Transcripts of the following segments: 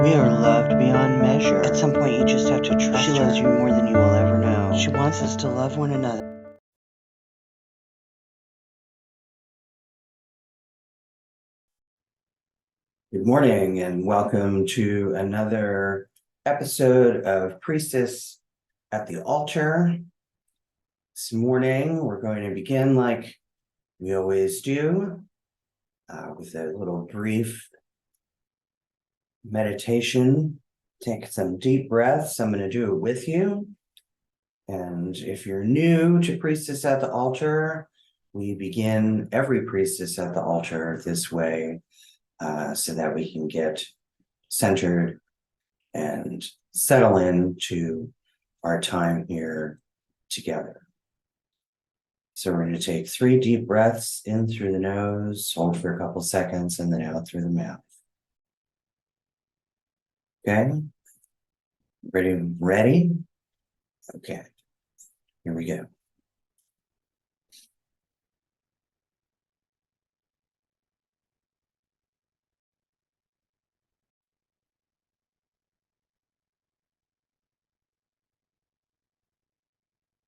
We are loved beyond measure. At some point, you just have to trust her. She loves you more than you will ever know. She wants us to love one another. Good morning and welcome to another episode of Priestess at the Altar. This morning, we're going to begin like we always do with a little brief meditation. Take some deep breaths. I'm going to do it with you. And if you're new to Priestess at the Altar, we begin every Priestess at the Altar this way. So that we can get centered and settle into our time here together. So we're going to take 3 deep breaths in through the nose, hold for a couple seconds, and then out through the mouth. Okay? Ready? Okay. Here we go.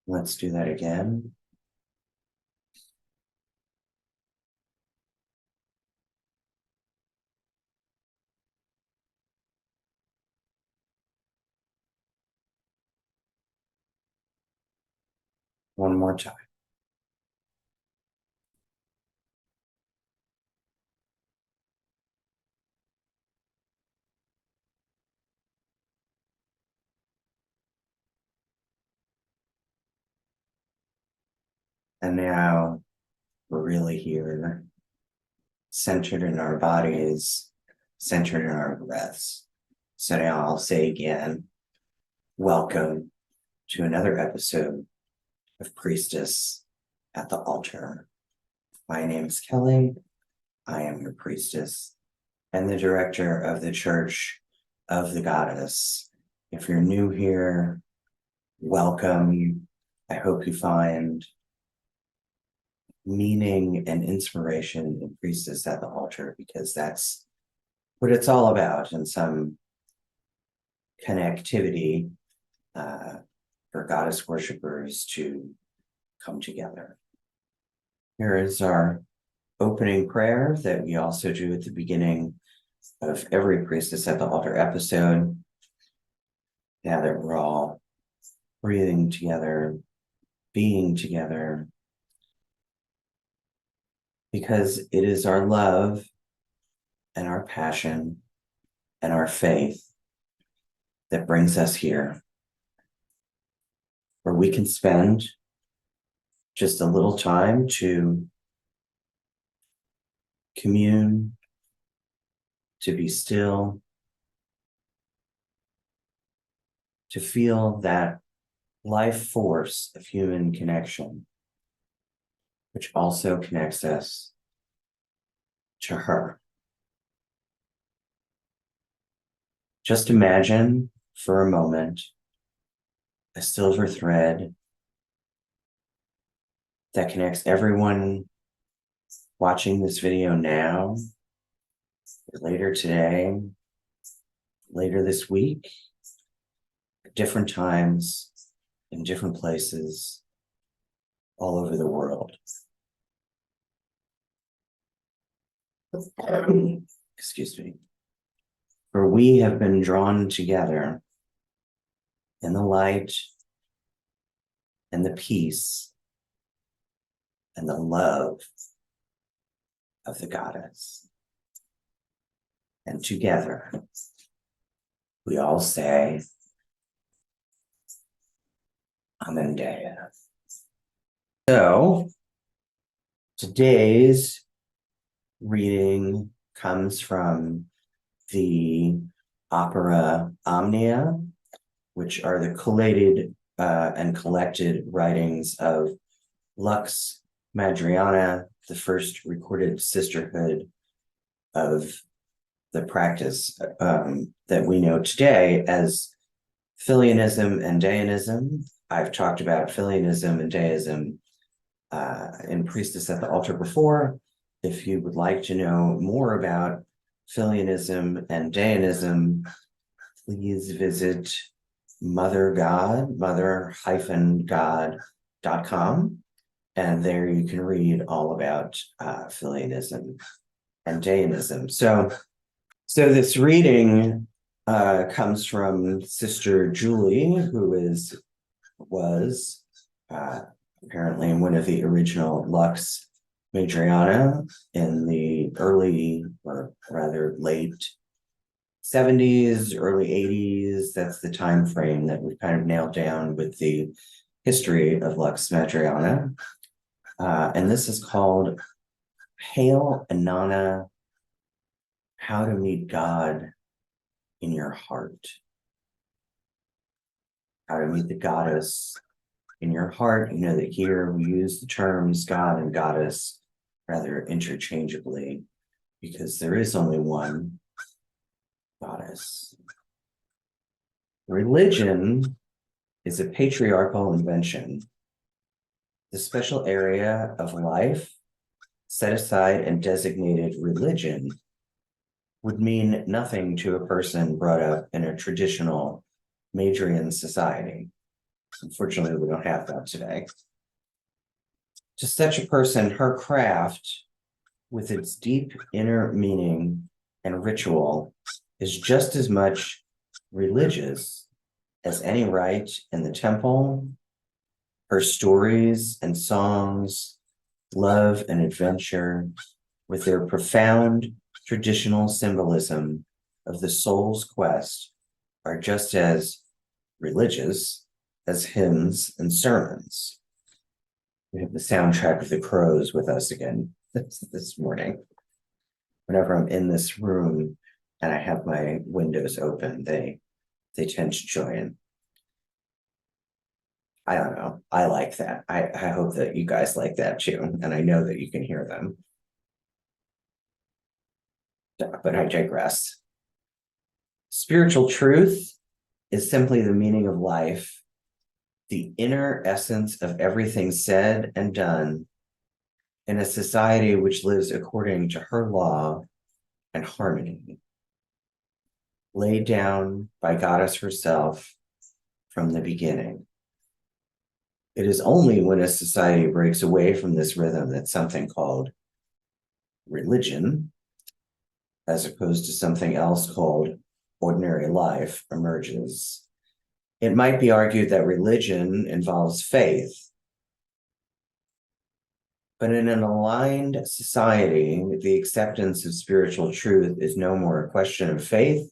Let's do that again. One more time. And now we're really here, centered in our bodies, centered in our breaths. So now I'll say again, welcome to another episode of Priestess at the Altar. My name is Kelly. I am your priestess and the director of the Church of the Goddess. If you're new here, welcome. I hope you find meaning and inspiration in Priestess at the Altar, because that's what it's all about, and some connectivity for goddess worshipers to come together. Here is our opening prayer that we also do at the beginning of every Priestess at the Altar episode. Now that we're all breathing together, being together, because it is our love and our passion and our faith that brings us here, where we can spend just a little time to commune, to be still, to feel that life force of human connection, which also connects us to her. Just imagine for a moment a silver thread that connects everyone watching this video now, later today, later this week, at different times, in different places, all over the world. Excuse me. For we have been drawn together in the light and the peace and the love of the goddess. And together, we all say, Amen Dea. So, today's reading comes from the opera Omnia, which are the collated and collected writings of Lux Madriana, the first recorded sisterhood of the practice that we know today as Filianism and Deism. I've talked about Filianism and Deism in Priestess at the Altar before. If you would like to know more about Filianism and Deism, please visit mother-god.com. And there you can read all about Filianism and Jainism. So this reading comes from Sister Julie, who was apparently one of the original Lux Madriana in the early, or rather late 70s, early 80s. That's the time frame that we kind of nailed down with the history of Lux Madriana. And this is called Hail Inanna, How to Meet God in Your Heart. How to meet the goddess in your heart. You know that here we use the terms God and goddess rather interchangeably because there is only one goddess. Religion is a patriarchal invention. The special area of life set aside and designated religion would mean nothing to a person brought up in a traditional Madrian society. Unfortunately, we don't have that today. To such a person, her craft, with its deep inner meaning and ritual, is just as much religious as any rite in the temple. Her stories and songs, love and adventure, with their profound traditional symbolism of the soul's quest, are just as religious as hymns and sermons. We have the soundtrack of the Crows with us again this morning. Whenever I'm in this room and I have my windows open, they tend to join. I don't know. I like that. I hope that you guys like that too. And I know that you can hear them. But I digress. Spiritual truth is simply the meaning of life, the inner essence of everything said and done in a society which lives according to her law and harmony, laid down by Goddess herself from the beginning. It is only when a society breaks away from this rhythm that something called religion, as opposed to something else called ordinary life, emerges. It might be argued that religion involves faith, but in an aligned society, the acceptance of spiritual truth is no more a question of faith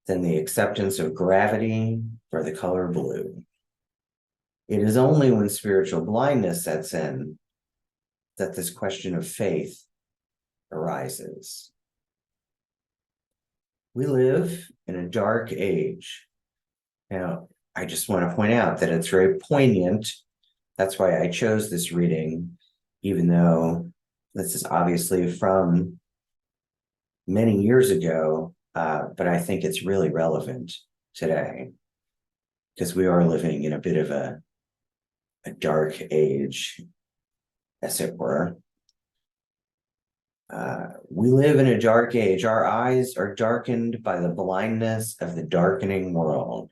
than the acceptance of gravity or the color blue. It is only when spiritual blindness sets in that this question of faith arises. We live in a dark age. Now, I just want to point out that it's very poignant. That's why I chose this reading, even though this is obviously from many years ago, but I think it's really relevant today because we are living in a bit of a dark age, as it were. We live in a dark age. Our eyes are darkened by the blindness of the darkening world.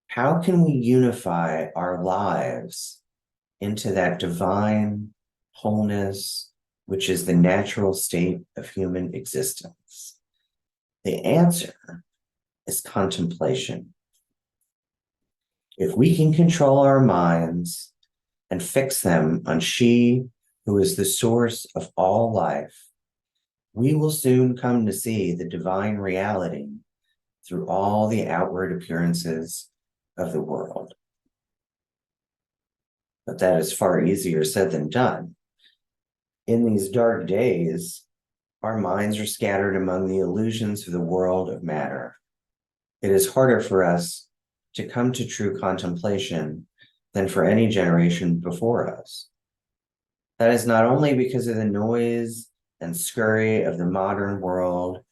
How can we unify our lives into that divine wholeness, which is the natural state of human existence? The answer is contemplation. If we can control our minds and fix them on she who is the source of all life, we will soon come to see the divine reality through all the outward appearances of the world. But that is far easier said than done. In these dark days, our minds are scattered among the illusions of the world of matter. It is harder for us to come to true contemplation than for any generation before us. That is not only because of the noise and scurry of the modern world,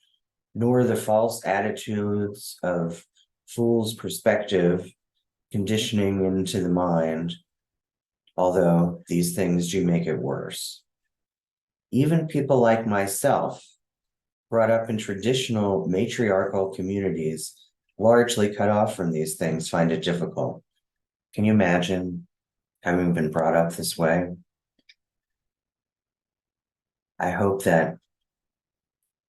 nor the false attitudes of fool's perspective conditioning into the mind, although these things do make it worse. Even people like myself brought up in traditional matriarchal communities, largely cut off from these things, find it difficult. Can you imagine having been brought up this way? I hope that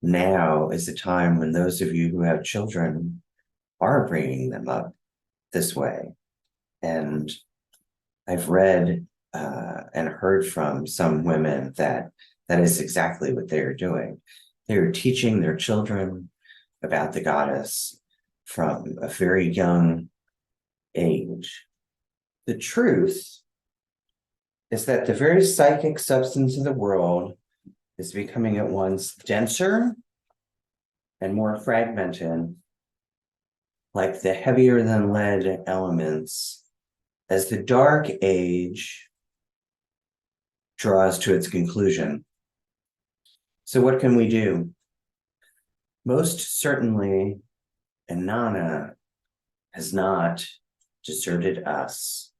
now is the time when those of you who have children are bringing them up this way. And I've read and heard from some women that is exactly what they are doing. They are teaching their children about the goddess from a very young age. The truth is that the very psychic substance of the world is becoming at once denser and more fragmented, like the heavier than lead elements, as the dark age draws to its conclusion. So what can we do? Most certainly, Inanna has not deserted us.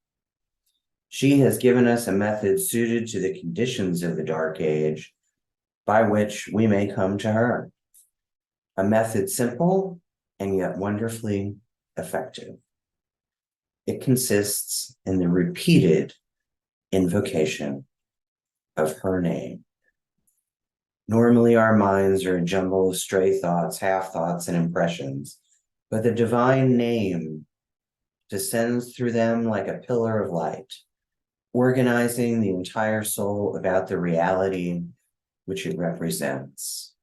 She has given us a method suited to the conditions of the dark age by which we may come to her. A method simple and yet wonderfully effective. It consists in the repeated invocation of her name. Normally, our minds are a jumble of stray thoughts, half thoughts, and impressions, but the divine name descends through them like a pillar of light, organizing the entire soul about the reality which it represents.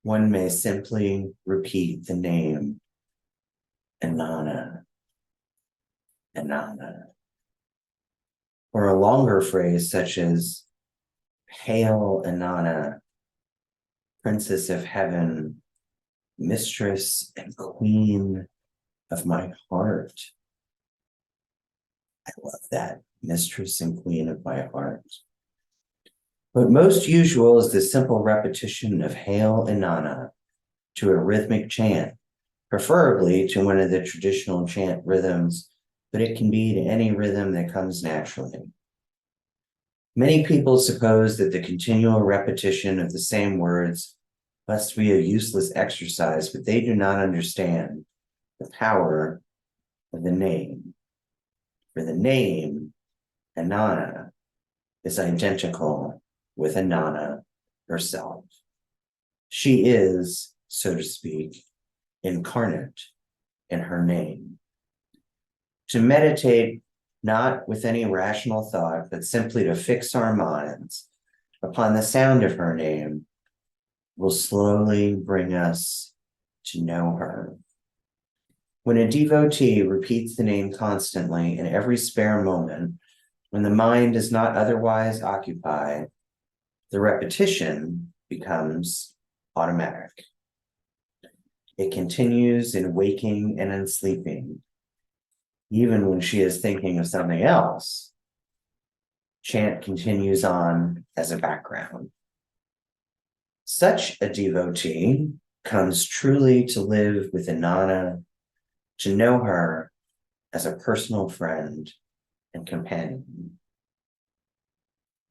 One may simply repeat the name Inanna, Inanna, or a longer phrase such as Hail Inanna, Princess of Heaven, Mistress and Queen of my heart. I love that, Mistress and Queen of my heart. But most usual is the simple repetition of Hail Inanna to a rhythmic chant, preferably to one of the traditional chant rhythms, but it can be to any rhythm that comes naturally. Many people suppose that the continual repetition of the same words must be a useless exercise, but they do not understand the power of the name. For the name, Inanna, is identical with Inanna herself. She is, so to speak, incarnate in her name. To meditate not with any rational thought, but simply to fix our minds upon the sound of her name will slowly bring us to know her. When a devotee repeats the name constantly in every spare moment, when the mind is not otherwise occupied, the repetition becomes automatic. It continues in waking and in sleeping. Even when she is thinking of something else, chant continues on as a background. Such a devotee comes truly to live with Inanna, to know her as a personal friend and companion.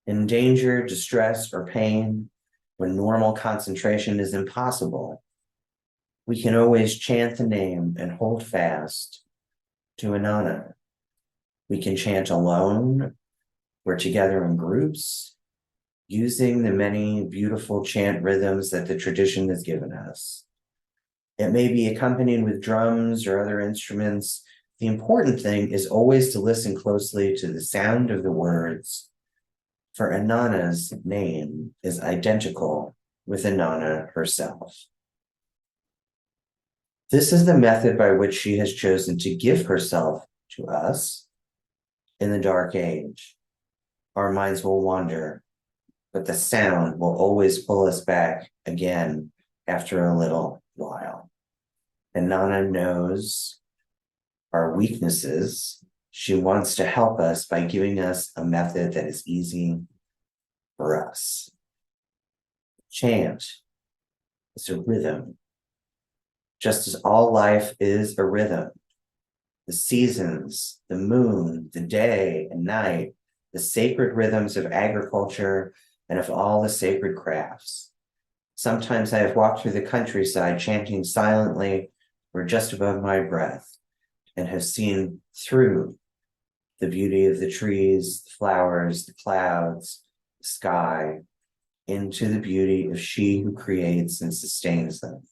In danger, distress, or pain, when normal concentration is impossible, we can always chant the name and hold fast to Inanna. We can chant alone or together in groups, using the many beautiful chant rhythms that the tradition has given us. It may be accompanied with drums or other instruments. The important thing is always to listen closely to the sound of the words, for Inanna's name is identical with Inanna herself. This is the method by which she has chosen to give herself to us in the dark age. Our minds will wander, but the sound will always pull us back again after a little while. Inanna knows our weaknesses. She wants to help us by giving us a method that is easy for us. Chant is a rhythm, just as all life is a rhythm. The seasons, the moon, the day and night, the sacred rhythms of agriculture and of all the sacred crafts. Sometimes I have walked through the countryside chanting silently or just above my breath, and have seen through the beauty of the trees, the flowers, the clouds, the sky, into the beauty of she who creates and sustains them.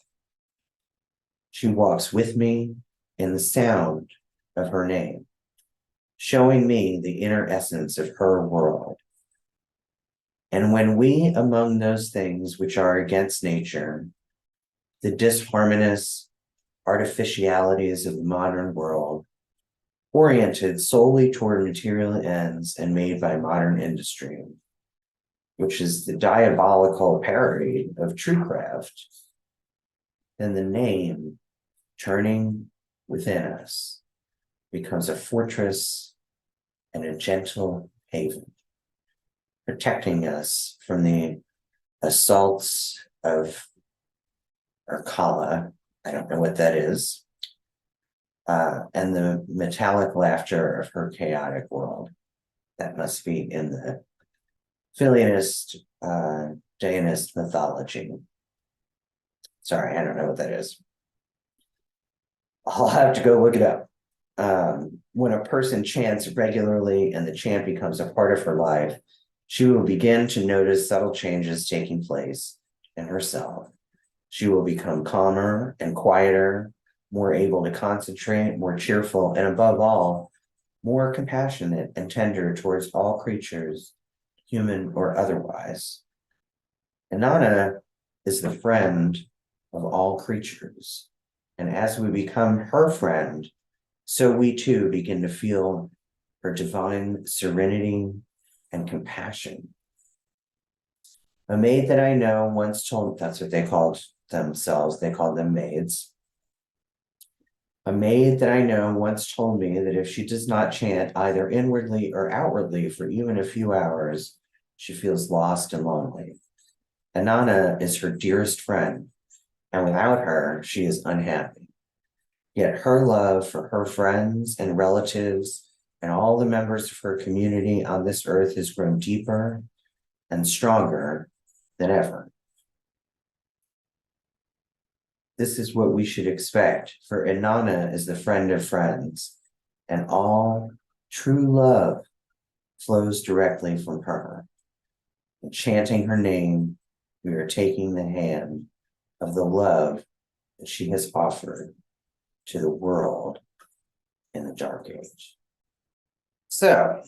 She walks with me in the sound of her name, showing me the inner essence of her world. And when we, among those things which are against nature, the disharmonious artificialities of the modern world, oriented solely toward material ends and made by modern industry, which is the diabolical parody of true craft, then the name turning within us becomes a fortress and a gentle haven, protecting us from the assaults of Arcala, I don't know what that is, and the metallic laughter of her chaotic world. That must be in the Filianist, Dayanist mythology. Sorry, I don't know what that is. I'll have to go look it up. When a person chants regularly and the chant becomes a part of her life, she will begin to notice subtle changes taking place in herself. She will become calmer and quieter, more able to concentrate, more cheerful, and above all, more compassionate and tender towards all creatures, human or otherwise. Inanna is the friend of all creatures. And as we become her friend, so we too begin to feel her divine serenity and compassion. A maid that I know once told, that's what they called themselves, they called them maids. A maid that I know once told me that if she does not chant either inwardly or outwardly for even a few hours, she feels lost and lonely. Inanna is her dearest friend, and without her, she is unhappy. Yet her love for her friends and relatives and all the members of her community on this earth has grown deeper and stronger than ever. This is what we should expect, for Inanna is the friend of friends, and all true love flows directly from her. And chanting her name, we are taking the hand of the love that she has offered to the world in the dark age. So,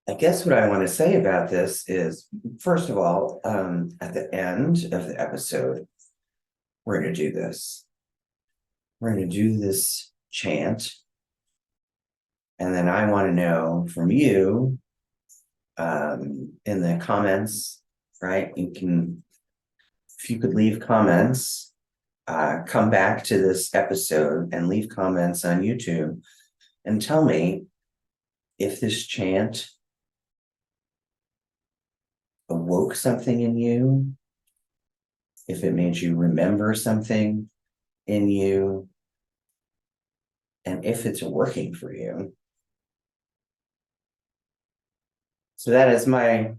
I guess what I want to say about this is, first of all, at the end of the episode, we're going to do this. We're going to do this chant. And then I want to know from you in the comments, right? You can, if you could leave comments, come back to this episode and leave comments on YouTube and tell me if this chant awoke something in you, if it made you remember something in you, and if it's working for you. So that is my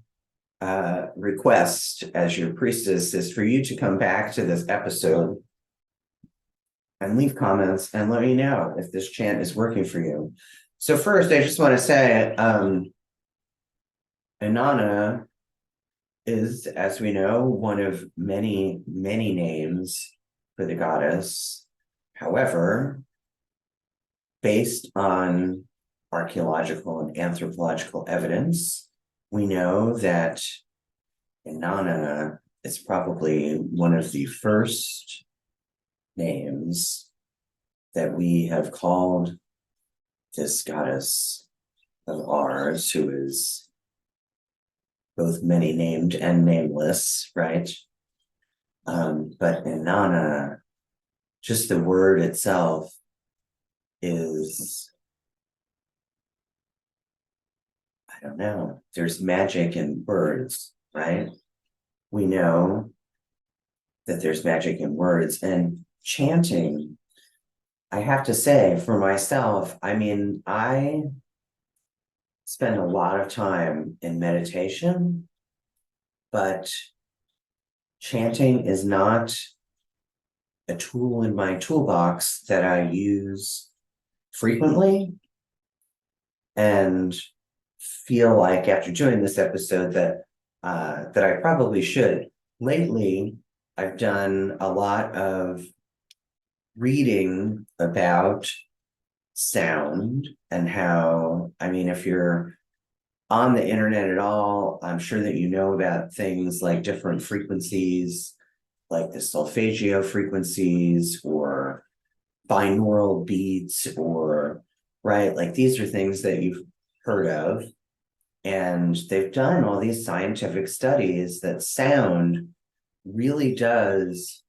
request as your priestess, is for you to come back to this episode and leave comments and let me know if this chant is working for you. So first, I just want to say, Inanna is, as we know, one of many, many names for the goddess. However, based on archaeological and anthropological evidence, we know that Inanna is probably one of the first names that we have called this goddess of ours, who is both many named and nameless, right? But Inanna, just the word itself is, I don't know, there's magic in words, right? We know that there's magic in words, and chanting, I have to say for myself, I mean, I spend a lot of time in meditation but chanting is not a tool in my toolbox that I use frequently, and feel like after doing this episode that I probably should. Lately, I've done a lot of reading about sound and how, I mean, if you're on the internet at all, I'm sure that you know about things like different frequencies, like the solfeggio frequencies or binaural beats, or right, like these are things that you've heard of. And they've done all these scientific studies that sound really does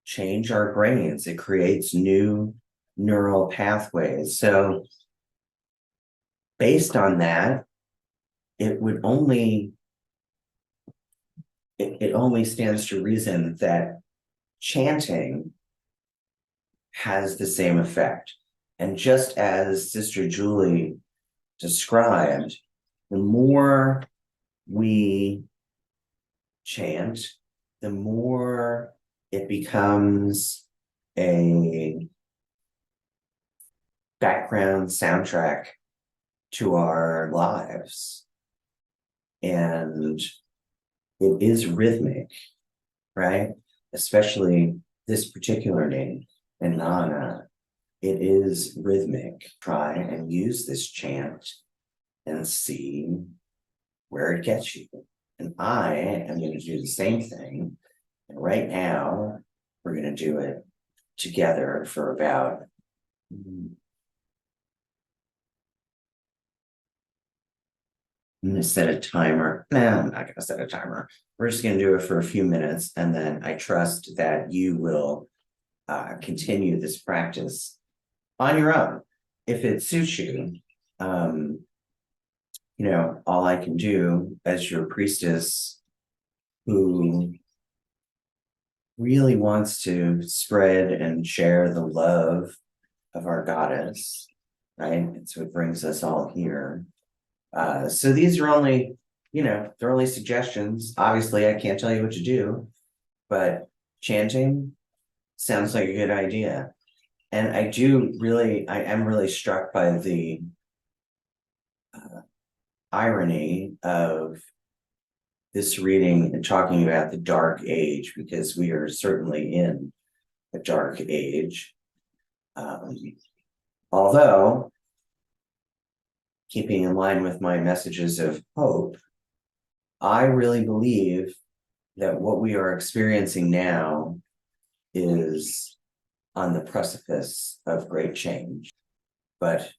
change our brains. It creates new neural pathways. So based on that, it would only it only stands to reason that chanting has the same effect. And just as Sister Julie described, the more we chant, the more it becomes a background soundtrack to our lives. And it is rhythmic, right? Especially this particular name, Inanna. It is rhythmic. Try and use this chant and see where it gets you. And I am going to do the same thing. And right now, we're going to do it together for about I'm going to set a timer. No, I'm not going to set a timer. We're just going to do it for a few minutes. And then I trust that you will continue this practice on your own. If it suits you, all I can do as your priestess who really wants to spread and share the love of our goddess, right? And so it brings us all here. So these are only, they're only suggestions. Obviously, I can't tell you what to do, but chanting sounds like a good idea. And I am really struck by the irony of this reading and talking about the dark age, because we are certainly in a dark age. Although, keeping in line with my messages of hope, I really believe that what we are experiencing now is on the precipice of great change. But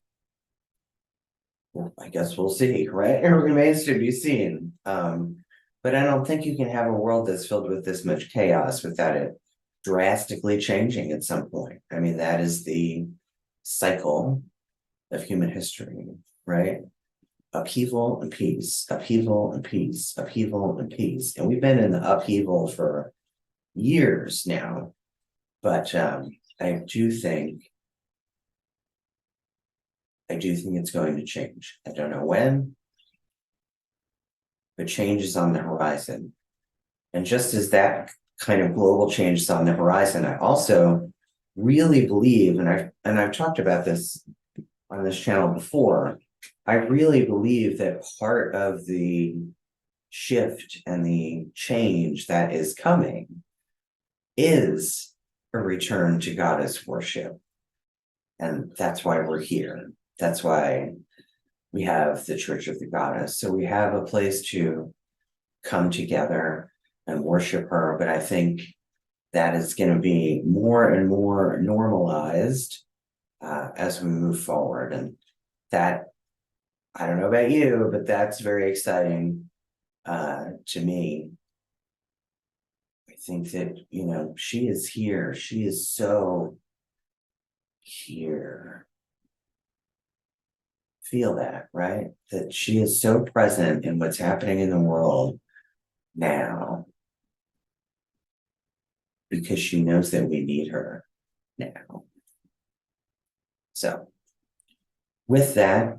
I guess we'll see, right? It remains to be seen. But I don't think you can have a world that's filled with this much chaos without it drastically changing at some point. I mean, that is the cycle of human history, right? Upheaval and peace, upheaval and peace, upheaval and peace. And we've been in the upheaval for years now. But I do think it's going to change. I don't know when, but change is on the horizon. And just as that kind of global change is on the horizon, I also really believe, and I've talked about this on this channel before, I really believe that part of the shift and the change that is coming is a return to goddess worship. And that's why we're here. That's why we have the Church of the Goddess. So we have a place to come together and worship her. But I think that is going to be more and more normalized as we move forward. And that, I don't know about you, but that's very exciting to me. I think that, she is here. She is so here. Feel that, right? That she is so present in what's happening in the world now because she knows that we need her now. So with that,